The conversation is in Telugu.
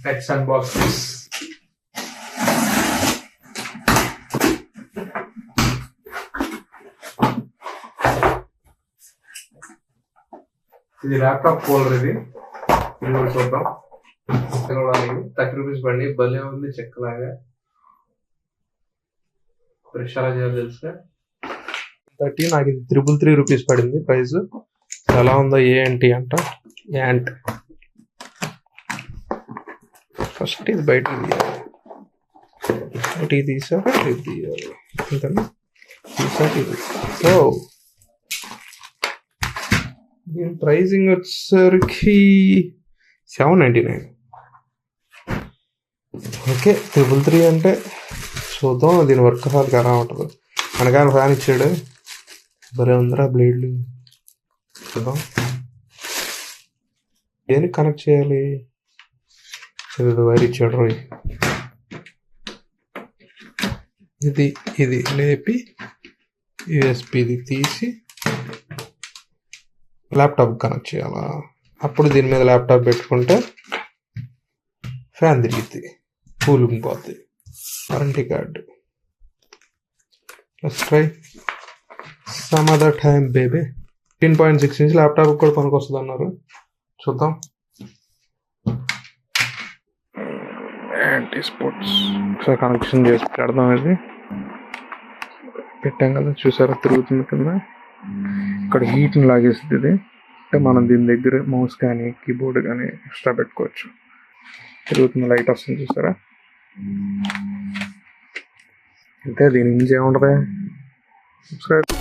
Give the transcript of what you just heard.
Let's unbox this. ఇది ల్యాప్టాప్ కూలర్. ఇది కూడా చూద్దాం. 30 రూపీస్ పడి భలే ఉంది చెక్కలాగా. చాలా చేయాలి తెలుసా. 30 నాకు ఇది 333 రూపీస్ పడింది ప్రైస్. ఎలా ఉందో ఏంటి అంట. యాంట్ ఫస్ట్ ఇది బయట తీసాక ఇది తీయాలి అంతేనా. తీసాక ఇది. సో దీని ప్రైసింగ్ వచ్చేసరికి 799. ఓకే 333 అంటే చూద్దాం దీని వర్క్ హాల్ ఎలా ఉంటుంది. మనకాయన ఫ్యాన్ ఇచ్చాడు, భలే ఉందిరా బ్లేడ్లు. చూద్దాం దేనికి కనెక్ట్ చేయాలి. వైర్ ఇచ్చాడు రోయ్. ఇది లేపి యూఎస్బిది తీసి ల్యాప్టాప్ కనెక్ట్ చేయాలా. అప్పుడు దీని మీద ల్యాప్టాప్ పెట్టుకుంటే ఫ్యాన్ తిరిగిద్ది, కూలింగ్ పోద్ది. Warranty card. Let's try some other time baby. 15.6 inch laptop కూడా పనికి వస్తుంది అన్నారు. చూద్దాం. యాంటీ స్పోర్ట్స్ ఒకసారి కనెక్షన్ చేసి పెడదాం. ఇది పెట్టాం కదా, చూసారా తిరుగుతుంది కింద. ఇక్కడ హీట్ని లాగేస్తుంది ఇది. అంటే మనం దీని దగ్గర మౌస్ కానీ కీబోర్డ్ కానీ ఎక్స్ట్రా పెట్టుకోవచ్చు. తిరుగుతున్న లైట్ వస్తుంది చూసారా. అంతే, దీని నుంచి ఏముంటుంది. సబ్స్క్రైబ్.